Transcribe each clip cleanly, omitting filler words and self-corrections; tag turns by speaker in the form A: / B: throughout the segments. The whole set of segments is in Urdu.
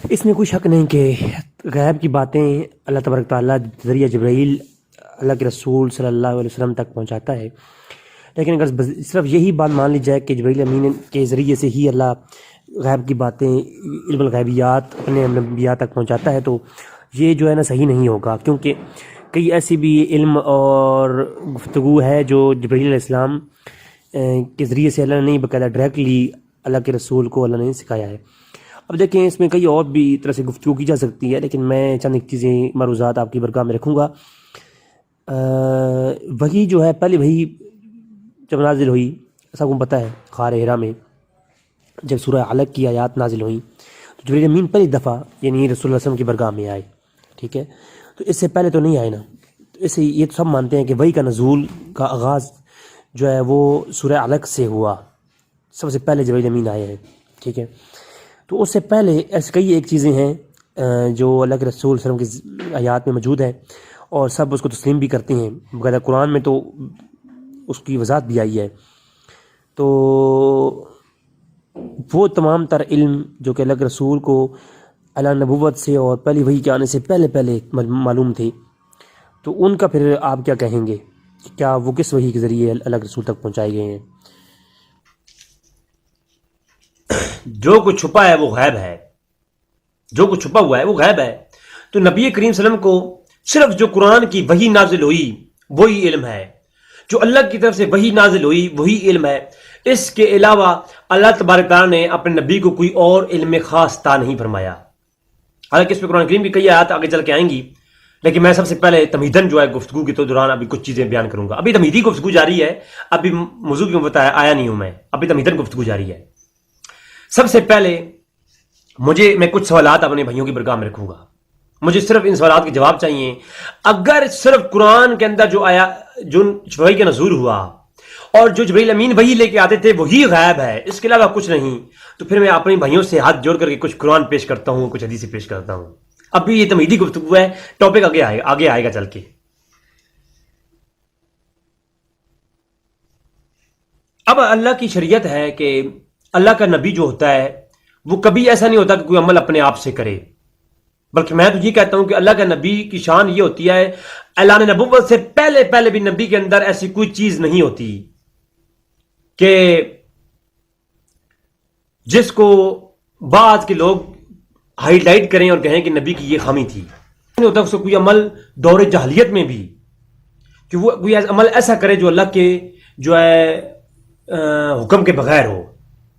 A: اس میں کوئی شک نہیں کہ غیب کی باتیں اللہ تبارک تعالیٰ ذریعہ جبرائیل اللہ کے رسول صلی اللہ علیہ وسلم تک پہنچاتا ہے، لیکن اگر صرف یہی بات مان لی جائے کہ جبرائیل امین کے ذریعے سے ہی اللہ غیب کی باتیں، علم الغیبیات اپنے انبیاء تک پہنچاتا ہے، تو یہ جو ہے نا صحیح نہیں ہوگا، کیونکہ کئی ایسی بھی علم اور گفتگو ہے جو جبرائیل علیہ السلام کے ذریعے سے اللہ نے نہیں، باقاعدہ ڈائریکٹلی اللہ کے رسول کو اللہ نے سکھایا ہے۔ اب دیکھیں اس میں کئی اور بھی طرح سے گفتگو کی جا سکتی ہے، لیکن میں چند ایک چیزیں مروزات آپ کی برگاہ میں رکھوں گا۔ وہی جو ہے پہلے وہی جب نازل ہوئی، سب کو پتہ ہے غار حرا میں جب سورہ علق کی آیات نازل ہوئیں تو جبرائیل امین پہلی دفعہ یعنی رسول اللہ صلی اللہ علیہ وسلم کی برگاہ میں آئے، ٹھیک ہے، تو اس سے پہلے تو نہیں آئے نا، تو اس سے یہ تو سب مانتے ہیں کہ وہی کا نزول کا آغاز جو ہے وہ سورہ علق سے ہوا، سب سے پہلے جبرائیل امین آئے ہیں، ٹھیک ہے۔ تو اس سے پہلے ایسی کئی ایک چیزیں ہیں جو اللہ کے رسول صلی اللہ علیہ وسلم کی آیات میں موجود ہیں اور سب اس کو تسلیم بھی کرتے ہیں، باقاعدہ قرآن میں تو اس کی وضاحت بھی آئی ہے۔ تو وہ تمام تر علم جو کہ اللہ کے رسول کو اعلیٰ نبوت سے اور پہلی وحی کے آنے سے پہلے معلوم تھے، تو ان کا پھر آپ کیا کہیں گے کہ کیا وہ کس وحی کے ذریعے اللہ کے رسول تک پہنچائے گئے ہیں؟
B: جو کچھ چھپا ہے وہ غیب ہے، جو کچھ چھپا ہوا ہے وہ غیب ہے۔ تو نبی کریم صلی اللہ علیہ وسلم کو صرف جو قرآن کی وحی نازل ہوئی وہی علم ہے، جو اللہ کی طرف سے وحی نازل ہوئی وہی علم ہے۔ اس کے علاوہ اللہ تبارک تعالیٰ نے اپنے نبی کو کوئی اور علم خاص عطا نہیں فرمایا۔ حالانکہ اس پہ قرآن کریم کی کئی آیات آگے چل کے آئیں گی، لیکن میں سب سے پہلے تمہیدن جو ہے گفتگو کے دوران ابھی کچھ چیزیں بیان کروں گا۔ ابھی تمہیدی گفتگو جاری ہے، ابھی موضوع کی بتایا آیا نہیں ہوں میں، ابھی تمہیدن گفتگو جاری ہے۔ سب سے پہلے میں کچھ سوالات اپنے بھائیوں کی برگاہ میں رکھوں گا، مجھے صرف ان سوالات کے جواب چاہیے۔ اگر صرف قرآن کے اندر جو آیا، جو وحی کا نزول ہوا اور جو جبرائیل امین وحی لے کے آتے تھے وہی غیب ہے، اس کے علاوہ کچھ نہیں، تو پھر میں اپنے بھائیوں سے ہاتھ جوڑ کر کے کچھ قرآن پیش کرتا ہوں، کچھ حدیث پیش کرتا ہوں۔ اب بھی یہ تمہیدی گفتگو ہے، ٹاپک آگے آئے گا چل کے۔ اب اللہ کی شریعت ہے کہ اللہ کا نبی جو ہوتا ہے وہ کبھی ایسا نہیں ہوتا کہ کوئی عمل اپنے آپ سے کرے، بلکہ میں تو یہ کہتا ہوں کہ اللہ کا نبی کی شان یہ ہوتی ہے، اعلان نبوت سے پہلے بھی نبی کے اندر ایسی کوئی چیز نہیں ہوتی کہ جس کو بعض کے لوگ ہائی لائٹ کریں اور کہیں کہ نبی کی یہ خامی تھی۔ نہیں ہوتا اس کو کوئی عمل دور جاہلیت میں بھی کہ وہ کوئی عمل ایسا کرے جو اللہ کے جو ہے حکم کے بغیر ہو۔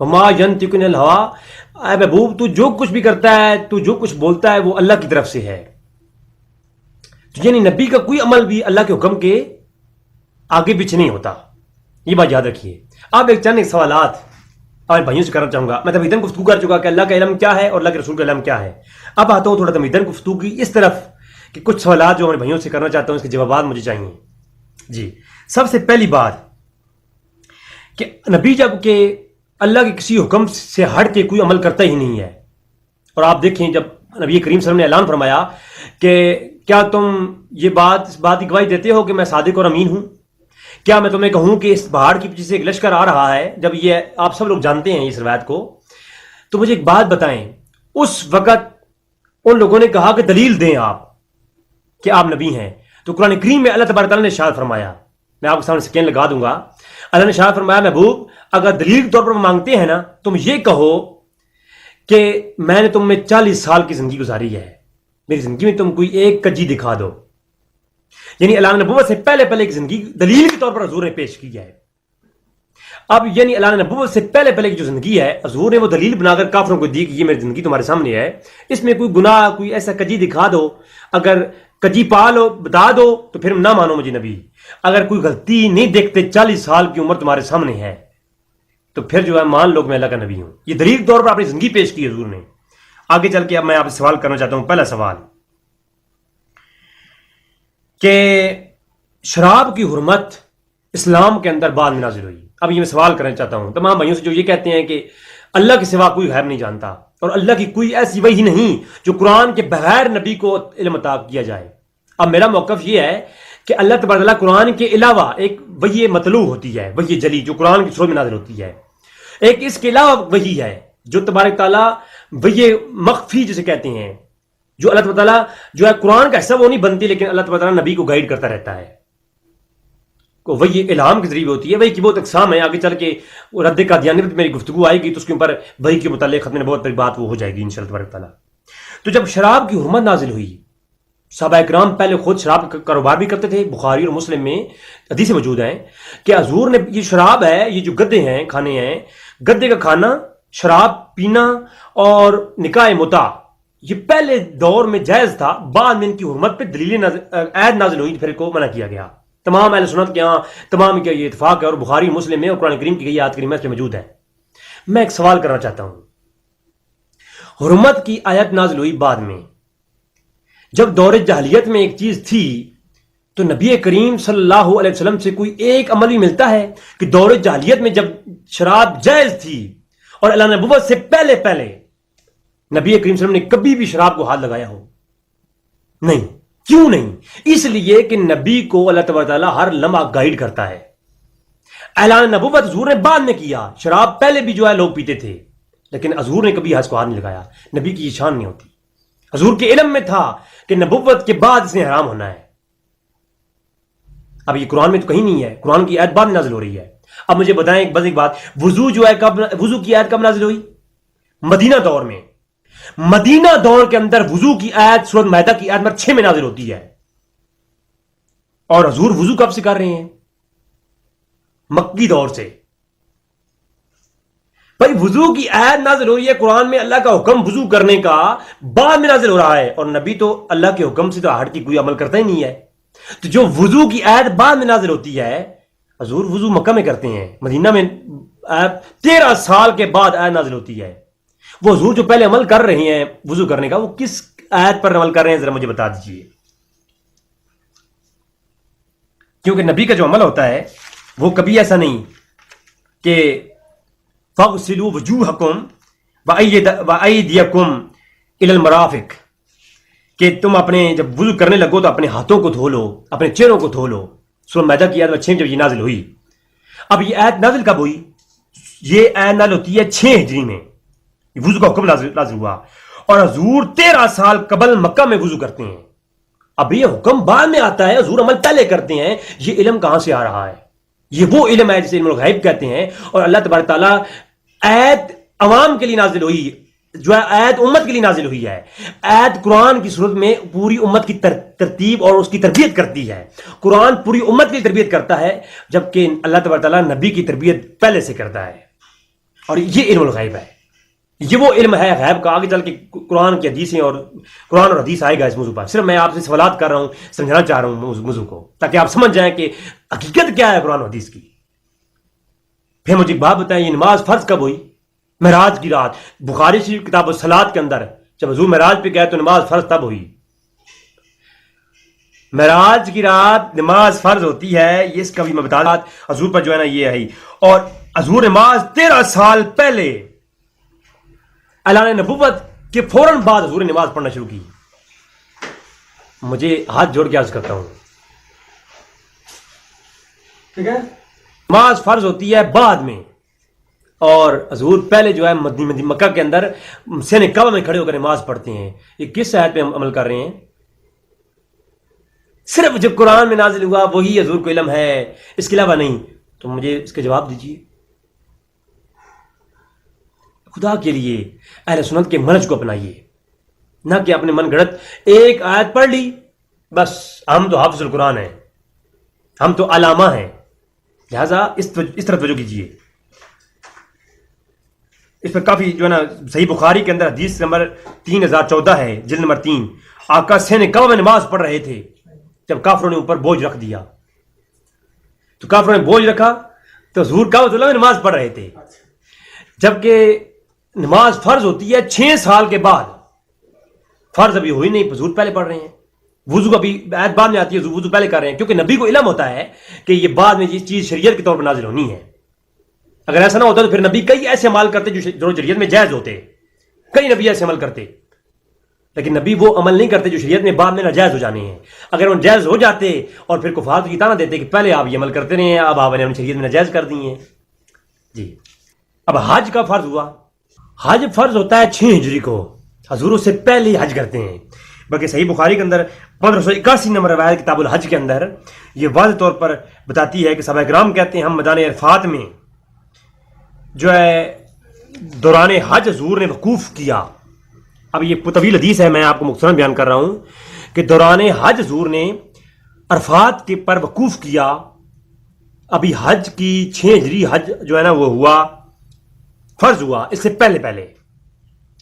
B: وما ينطق عن الهوى، اے محبوب تو جو کچھ بھی کرتا ہے، تو جو کچھ بولتا ہے وہ اللہ کی طرف سے ہے۔ تو یعنی نبی کا کوئی عمل بھی اللہ کے حکم کے آگے پیچھے نہیں ہوتا، یہ بات یاد رکھیے۔ اب چند سوالات اور بھائیوں سے کرنا چاہوں گا۔ میں تمہیدن گفتگو کر چکا کہ اللہ کا علم کیا ہے اور اللہ کے رسول کا علم کیا ہے۔ اب آتا ہوں تھوڑا تمہیدن گفتگو کی اس طرف کہ کچھ سوالات جو ہمارے بھائیوں سے کرنا چاہتا ہوں، اس کے جوابات مجھے چاہیے۔ جی، سب سے پہلی بات کہ نبی جب کہ اللہ کے کسی حکم سے ہٹ کے کوئی عمل کرتا ہی نہیں ہے، اور آپ دیکھیں جب نبی کریم صلی اللہ علیہ وسلم نے اعلان فرمایا کہ کیا تم اس بات کی گواہی دیتے ہو کہ میں صادق اور امین ہوں؟ کیا میں تمہیں کہوں کہ اس پہاڑ کے پیچھے سے ایک لشکر آ رہا ہے؟ جب یہ آپ سب لوگ جانتے ہیں اس روایت کو، تو مجھے ایک بات بتائیں، اس وقت ان لوگوں نے کہا کہ دلیل دیں آپ کہ آپ نبی ہیں، تو قرآن کریم میں اللہ تبارک تعالیٰ نے ارشاد فرمایا، میں آپ کے سامنے سکین لگا دوں گا، اللہ نے ارشاد فرمایا محبوب اگر دلیل کے طور پر مانگتے ہیں نا، تم یہ کہو کہ میں نے تم میں 40 سال کی زندگی گزاری ہے، میری زندگی میں تم کوئی ایک کجی دکھا دو۔ یعنی اعلان نبوت سے پہلے ایک زندگی دلیل کے طور پر حضور نے پیش کی ہے۔ اب یعنی اعلان نبوت سے پہلے کی جو زندگی ہے، حضور نے وہ دلیل بنا کر کافروں کو دی کہ یہ میری زندگی تمہارے سامنے ہے، اس میں کوئی گناہ، کوئی ایسا کجی دکھا دو، اگر کجی پا لو بتا دو تو پھر نہ مانو مجھے نبی۔ اگر کوئی غلطی نہیں دیکھتے، 40 سال کی عمر تمہارے سامنے ہے، تو پھر جو ہے مان لو کہ میں اللہ کا نبی ہوں۔ یہ دلیل طور پر اپنی زندگی پیش کی حضور نے۔ آگے چل کے اب میں آپ سے سوال کرنا چاہتا ہوں، پہلا سوال کہ شراب کی حرمت اسلام کے اندر بعد میں نازل ہوئی۔ اب یہ میں سوال کرنا چاہتا ہوں تمام بھائیوں سے جو یہ کہتے ہیں کہ اللہ کے سوا کوئی غیب نہیں جانتا اور اللہ کی کوئی ایسی وحی نہیں جو قرآن کے بغیر نبی کو علم عطا کیا جائے۔ اب میرا موقف یہ ہے کہ اللہ تبارک تعالیٰ قرآن کے علاوہ ایک وحی مطلوع ہوتی ہے، وحی جلی جو قرآن کی صورت میں نازل ہوتی ہے، ایک اس کے علاوہ وحی ہے جو تبارک تعالیٰ وہ یہ مخفی جسے کہتے ہیں، جو اللہ تعالیٰ جو ہے قرآن کا حصہ وہ نہیں بنتی، لیکن اللہ تعالیٰ نبی کو گائیڈ کرتا رہتا ہے، وہی الہام کے ذریعے ہوتی ہے۔ وہی کی بہت اقسام ہے، آگے چل کے رد قادیانیت میری گفتگو آئے گی تو اس کے اوپر وہی کے متعلق ختم نبوت پر بات وہ ہو جائے گی انشاءاللہ تبارک تعالیٰ۔ تو جب شراب کی حرمت نازل ہوئی، صحابہ اکرام پہلے خود شراب کا کاروبار بھی کرتے تھے، بخاری اور مسلم میں حدیثیں موجود ہیں کہ حضور نے یہ شراب ہے، یہ جو گدے ہیں کھانے ہیں، گدے کا کھانا، شراب پینا اور نکاح متع یہ پہلے دور میں جائز تھا، بعد میں ان کی حرمت پہ دلیل عید نازل ہوئی، پھر کو منع کیا گیا۔ تمام اہل سنت کے ہاں تمام کا یہ اتفاق ہے، اور بخاری مسلم میں اور قرآن کریم کی یہ آیت کریمہ اس پہ موجود ہے۔ میں ایک سوال کرنا چاہتا ہوں، حرمت کی آیت نازل ہوئی بعد میں، جب دور جاہلیت میں ایک چیز تھی تو نبی کریم صلی اللہ علیہ وسلم سے کوئی ایک عمل بھی ملتا ہے کہ دور جاہلیت میں جب شراب جائز تھی اور اعلان نبوت سے پہلے نبی کریم صلی اللہ علیہ وسلم نے کبھی بھی شراب کو ہاتھ لگایا ہو؟ نہیں۔ کیوں نہیں؟ اس لیے کہ نبی کو اللہ تبارک تعالیٰ ہر لمحہ گائیڈ کرتا ہے۔ اعلان نبوت حضور نے بعد میں کیا، شراب پہلے بھی جو ہے لوگ پیتے تھے، لیکن حضور نے کبھی ہاتھ کو ہاتھ نہیں لگایا، نبی کی یہ شان نہیں ہوتی۔ حضور کے علم میں تھا کہ نبوت کے بعد اس نے حرام ہونا ہے۔ اب یہ قرآن میں تو کہیں نہیں ہے، قرآن کی آیت بعد میں نازل ہو رہی ہے۔ اب مجھے بتائیں ایک بات، وضو جو ہے وضو کی آیت کب نازل ہوئی؟ مدینہ دور میں۔ مدینہ دور کے اندر وضو کی آیت سورۃ مائدہ کی آیت نمبر 6 میں نازل ہوتی ہے، اور حضور وضو کب سے کر رہے ہیں؟ مکی دور سے۔ بھائی وضو کی آیت نازل ہو رہی ہے قرآن میں، اللہ کا حکم وضو کرنے کا بعد میں نازل ہو رہا ہے، اور نبی تو اللہ کے حکم سے تو ہٹ کے کوئی عمل کرتا ہی نہیں ہے۔ تو جو وضو کی آیت بعد میں نازل ہوتی ہے، حضور وضو مکہ میں کرتے ہیں، مدینہ میں 13 سال کے بعد آیت نازل ہوتی ہے۔ وہ حضور جو پہلے عمل کر رہے ہیں وضو کرنے کا، وہ کس آیت پر عمل کر رہے ہیں ذرا مجھے بتا دیجئے، کیونکہ نبی کا جو عمل ہوتا ہے وہ کبھی ایسا نہیں کہ فَاغْسِلُوا وُجُوهَكُمْ وَأَيْدِيَكُمْ إِلَى الْمَرَافِقِ، کہ تم اپنے جب وضو کرنے لگو تو اپنے ہاتھوں کو دھو لو، اپنے چہروں کو دھو لو۔ سورۃ مائدہ کی آیت 6 جب یہ نازل ہوئی، اب یہ آیت نازل کب ہوئی؟ یہ آیت نازل ہوتی ہے 6 ہجری میں، وضو کا حکم نازل ہوا، اور حضور 13 سال قبل مکہ میں وضو کرتے ہیں۔ اب یہ حکم بعد میں آتا ہے، حضور عمل پہلے کرتے ہیں، یہ علم کہاں سے آ رہا ہے؟ یہ وہ علم ہے جسے علم الغیب کہتے ہیں، اور اللہ تبارک تعالیٰ آیت عوام کے لیے نازل ہوئی، جو ہے آیت امت کے لیے نازل ہوئی ہے۔ آیت قرآن کی صورت میں پوری امت کی ترتیب اور اس کی تربیت کرتی ہے۔ قرآن پوری امت کی تربیت کرتا ہے، جبکہ اللہ تبارک تعالیٰ نبی کی تربیت پہلے سے کرتا ہے، اور یہ علم الغیب ہے۔ یہ وہ علم ہے غیب کا، آگے چل کے قرآن کی حدیثیں اور قرآن اور حدیث آئے گا اس موضوع پر۔ صرف میں آپ سے سوالات کر رہا ہوں، سمجھانا چاہ رہا ہوں اس موضوع کو، تاکہ آپ سمجھ جائیں کہ حقیقت کیا ہے قرآن اور حدیث کی۔ پھر مجھے ایک بات بتائیں، یہ نماز فرض کب ہوئی؟ معراج کی رات۔ بخاری شریف کتاب الصلاۃ کے اندر جب حضور معراج پہ گئے تو نماز فرض تب ہوئی۔ معراج کی رات نماز فرض ہوتی ہے، یہ اس کا بھی میں بتا دوں، حضور پر جو ہے نا یہ ہے، اور حضور نماز 13 سال پہلے اعلان نبوت کے فوراً بعد حضور نے نماز پڑھنا شروع کی۔ مجھے ہاتھ جوڑ کے عرض کرتا ہوں، ٹھیک ہے، نماز فرض ہوتی ہے بعد میں، اور حضور پہلے جو ہے مکہ کے اندر سین کعبہ میں کھڑے ہو کر نماز پڑھتے ہیں۔ یہ کس آیت پہ عمل کر رہے ہیں؟ صرف جو قرآن میں نازل ہوا وہی حضور کو علم ہے، اس کے علاوہ نہیں۔ تو مجھے اس کا جواب دیجیے، خدا کے لیے اہل سنت کے منہج کو اپنائیے، نہ کہ اپنے من گھڑت ایک آیت پڑھ لی بس ہم تو حافظ القرآن ہیں، ہم تو علامہ ہیں، لہذا اس طرح توجہ کیجیے۔ اس پر کافی جو ہے نا صحیح بخاری کے اندر حدیث نمبر 3014 ہے، جلد نمبر 3، آقا سین کعبہ میں نماز پڑھ رہے تھے جب کافروں نے اوپر بوجھ رکھ دیا، تو کافروں نے بوجھ رکھا تو حضور کعبۃ اللہ میں نماز پڑھ رہے تھے، جبکہ نماز فرض ہوتی ہے 6 سال کے بعد۔ فرض ابھی ہوئی نہیں، حضور پہلے پڑھ رہے ہیں۔ وضو کا بھی آیت بعد میں آتی ہے، وضو پہلے کر رہے ہیں، کیونکہ نبی کو علم ہوتا ہے کہ یہ بعد میں یہ چیز شریعت کے طور پر نازل ہونی ہے۔ اگر ایسا نہ ہوتا تو پھر نبی کئی ایسے عمل کرتے جو شریعت میں جائز ہوتے، کئی نبی ایسے عمل کرتے، لیکن نبی وہ عمل نہیں کرتے جو شریعت میں بعد میں ناجائز ہو جانے ہیں۔ اگر وہ جائز ہو جاتے اور پھر کفار تو یہ طعنہ دیتے کہ پہلے آپ یہ عمل کرتے رہے ہیں، اب آپ نے شریعت میں ناجائز کر دی ہیں۔ جی، اب حج کا فرض ہوا، حج فرض ہوتا ہے 6 ہجری کو، حضور اس سے پہلے ہی حج کرتے ہیں، بلکہ صحیح بخاری کے اندر 1581 نمبر روایت کتاب الحج کے اندر یہ واضح طور پر بتاتی ہے کہ صحابہ کرام کہتے ہیں ہم میدان عرفات میں جو ہے دوران حج حضور نے وقوف کیا. اب یہ طویل حدیث ہے، میں آپ کو مختصراً بیان کر رہا ہوں کہ دوران حج حضور نے عرفات کے پر وقوف کیا. ابھی حج کی 6 ہجری حج جو ہے نا وہ ہوا، فرض ہوا اس سے پہلے پہلے.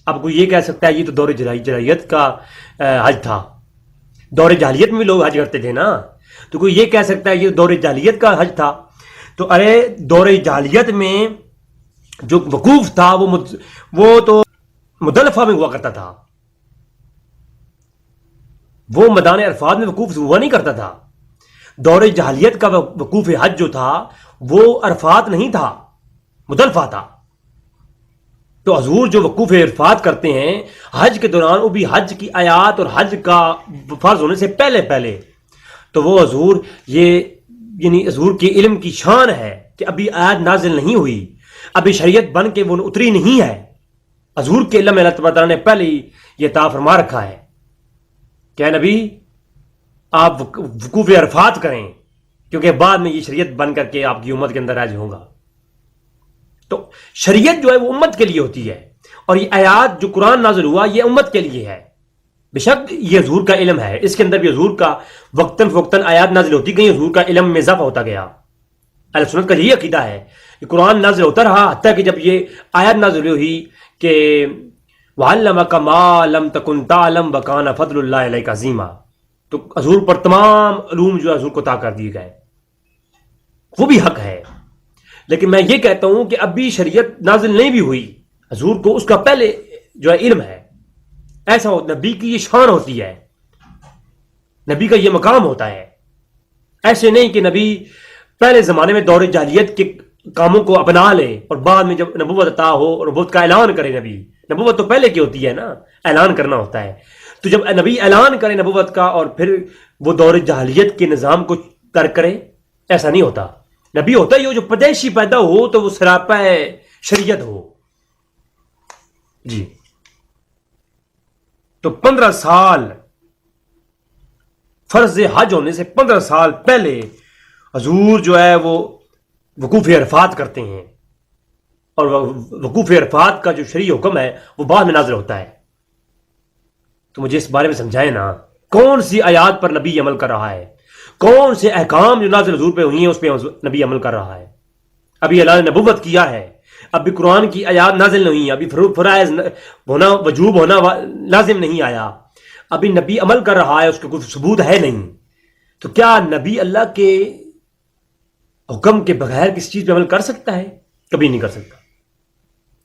B: اب کوئی یہ کہہ سکتا ہے یہ تو دور جاہلیت کا حج تھا، دور جاہلیت میں بھی لوگ حج کرتے تھے نا، تو کوئی یہ کہہ سکتا ہے یہ دور جاہلیت کا حج تھا. تو ارے دور جاہلیت میں جو وقوف تھا وہ تو مزدلفہ میں ہوا کرتا تھا، وہ میدان عرفات میں وقوف ہوا نہیں کرتا تھا. دور جاہلیت کا وقوف حج جو تھا وہ عرفات نہیں تھا، مزدلفہ تھا. تو حضور جو وقوف عرفات کرتے ہیں حج کے دوران، وہ بھی حج کی آیات اور حج کا فرض ہونے سے پہلے پہلے، تو وہ حضور یہ یعنی حضور کے علم کی شان ہے کہ ابھی آیات نازل نہیں ہوئی، ابھی شریعت بن کے وہ اتری نہیں ہے. حضور کے علم اللہ تعالیٰ نے پہلے ہی یہ عطا فرما رکھا ہے کہ اے نبی آپ وقوف عرفات کریں، کیونکہ بعد میں یہ شریعت بن کر کے آپ کی امت کے اندر راج ہوگا. تو شریعت جو ہے وہ امت کے لیے ہوتی ہے، اور یہ آیات جو قرآن نازل ہوا یہ امت کے لیے ہے. بے شک یہ حضور کا علم ہے، اس کے اندر بھی حضور کا وقتاً فوقتاً آیات نازل ہوتی گئی، حضور کا علم میں اضافہ ہوتا گیا. اہل سنت کا یہی عقیدہ ہے کہ قرآن نازل ہوتا رہا حتیٰ کہ جب یہ آیات نازل ہوئی کہ وَعَلَّمَكَ مَا لَمْ تَكُنْ تَعْلَمْ وَكَانَ فَضْلُ اللَّهِ عَلَيْكَ عَظِيمًا، تو حضور پر تمام علوم جو ہے حضور کو عطا کر دیے گئے، وہ بھی حق ہے. لیکن میں یہ کہتا ہوں کہ اب بھی شریعت نازل نہیں بھی ہوئی، حضور کو اس کا پہلے جو ہے علم ہے. ایسا ہو، نبی کی یہ شان ہوتی ہے، نبی کا یہ مقام ہوتا ہے. ایسے نہیں کہ نبی پہلے زمانے میں دور جاہلیت کے کاموں کو اپنا لے اور بعد میں جب نبوت عطا ہو اور نبوت کا اعلان کرے. نبی نبوت تو پہلے کی ہوتی ہے نا، اعلان کرنا ہوتا ہے. تو جب نبی اعلان کرے نبوت کا اور پھر وہ دور جاہلیت کے نظام کو ترک کرے، ایسا نہیں ہوتا. نبی ہوتا ہی ہو جو پیدائشی پیدا ہو تو وہ سراپا شریعت ہو. جی تو 15 سال فرض حج ہونے سے 15 سال پہلے حضور جو ہے وہ وقوف عرفات کرتے ہیں، اور وقوف عرفات کا جو شرعی حکم ہے وہ بعد میں نازل ہوتا ہے. تو مجھے اس بارے میں سمجھائے نا، کون سی آیات پر نبی عمل کر رہا ہے، کون سے احکام جو نازل حضور پہ ہوئی ہیں اس پہ نبی عمل کر رہا ہے. ابھی اللہ نے نبوت کیا ہے، ابھی قرآن کی آیات نازل نہیں ہوئی، ابھی فرائض ہونا وجوب ہونا لازم نہیں آیا، ابھی نبی عمل کر رہا ہے، اس کا کوئی ثبوت ہے نہیں. تو کیا نبی اللہ کے حکم کے بغیر کسی چیز پہ عمل کر سکتا ہے؟ کبھی نہیں کر سکتا.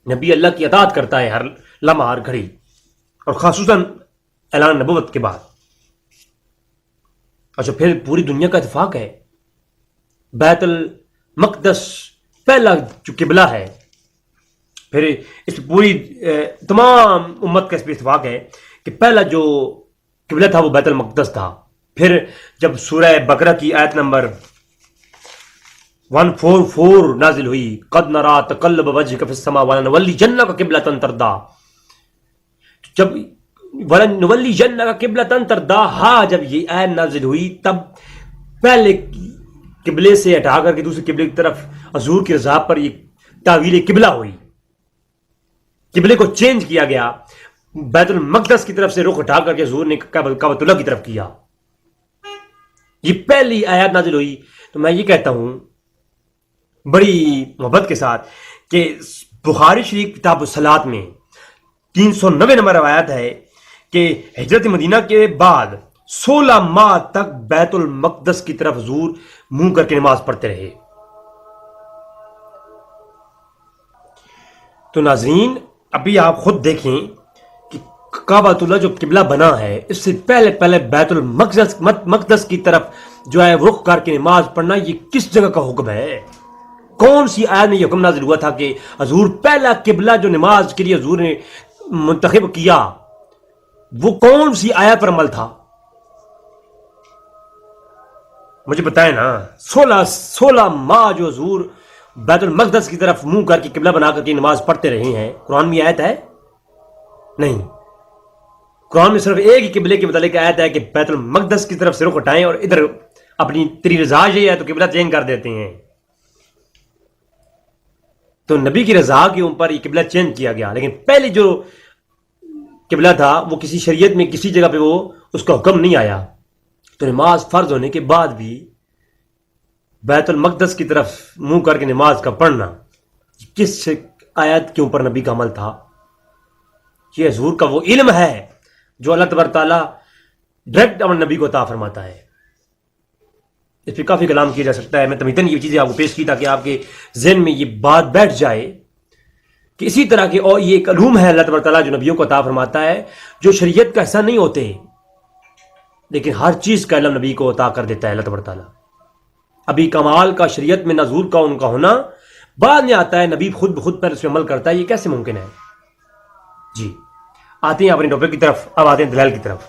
B: نبی اللہ کی اطاعت کرتا ہے ہر لمحہ ہر گھڑی، اور خصوصاً اعلان نبوت کے بعد. اچھا پھر پوری دنیا کا اتفاق ہے، بیت المقدس پہلا جو قبلہ ہے، پھر اس پوری تمام امت کا اس پہ اتفاق ہے کہ پہلا جو قبلہ تھا وہ بیت المقدس تھا. پھر جب سورہ بقرہ کی آیت نمبر 144 نازل ہوئی، قد نرا تقلب وجهك في السماء ولنولينك قبلة ترضاها، جب ولنولينك قبلة ترضاها جب یہ آیت نازل ہوئی تب پہلے قبلے سے ہٹا کر کے دوسرے قبلے کی طرف حضور کی رضا پر یہ تعویل قبلہ ہوئی، قبلے کو چینج کیا گیا، بیت المقدس کی طرف سے رخ ہٹا کر کے حضور نے کعبۃ اللہ کی طرف کیا. یہ پہلی آیات نازل ہوئی. تو میں یہ کہتا ہوں بڑی محبت کے ساتھ کہ بخاری شریف کتاب الصلاۃ میں 390 نمبر روایت ہے کہ ہجرت مدینہ کے بعد 16 ماہ تک بیت المقدس کی طرف حضور منہ کر کے نماز پڑھتے رہے. تو ناظرین ابھی آپ خود دیکھیں کہ کعبۃ اللہ جو قبلہ بنا ہے اس سے پہلے پہلے بیت المقدس کی طرف جو ہے رخ کر کے نماز پڑھنا یہ کس جگہ کا حکم ہے؟ کون سی آیت میں یہ حکم نازل ہوا تھا کہ حضور پہلا قبلہ جو نماز کے لیے حضور نے منتخب کیا وہ کون سی آیت پر عمل تھا؟ مجھے بتائیں نا. 16 ماہ جو حضور بیت المقدس کی طرف منہ کر کے قبلہ بنا کر کے نماز پڑھتے رہے ہیں؟ قرآن میں آیت ہے؟ نہیں. قرآن میں صرف ایک ہی قبلے کے متعلق آیت ہے کہ بیت المقدس کی طرف سے رخ ہٹائیں اور ادھر اپنی تیری رضا یہ ہے تو قبلہ چینج کر دیتے ہیں. تو نبی کی رضا کے اوپر یہ قبلہ چینج کیا گیا، لیکن پہلے جو قبلہ تھا وہ کسی شریعت میں کسی جگہ پہ وہ اس کا حکم نہیں آیا. تو نماز فرض ہونے کے بعد بھی بیت المقدس کی طرف منہ کر کے نماز کا پڑھنا کس آیت کے اوپر نبی کا عمل تھا؟ یہ حضور کا وہ علم ہے جو اللہ تبارک تعالیٰ ڈائریکٹ اپنے نبی کو عطا فرماتا ہے. اس پہ کافی کلام کیا جا سکتا ہے. میں تمہیدن یہ چیزیں آپ کو پیش کی تاکہ آپ کے ذہن میں یہ بات بیٹھ جائے کہ اسی طرح کے اور یہ ایک علوم ہے اللہ تبارک تعالیٰ جو نبیوں کو عطا فرماتا ہے، جو شریعت کا حصہ نہیں ہوتے، لیکن ہر چیز کا علم نبی کو عطا کر دیتا ہے اللہ تبارک تعالیٰ. ابھی کمال کا شریعت میں نزول کا ان کا ہونا بعد میں آتا ہے، نبی خود بخود پر اس میں عمل کرتا ہے. یہ کیسے ممکن ہے؟ جی آتے ہیں اپنے ٹاپک کی طرف. اب آتے ہیں دلائل کی طرف.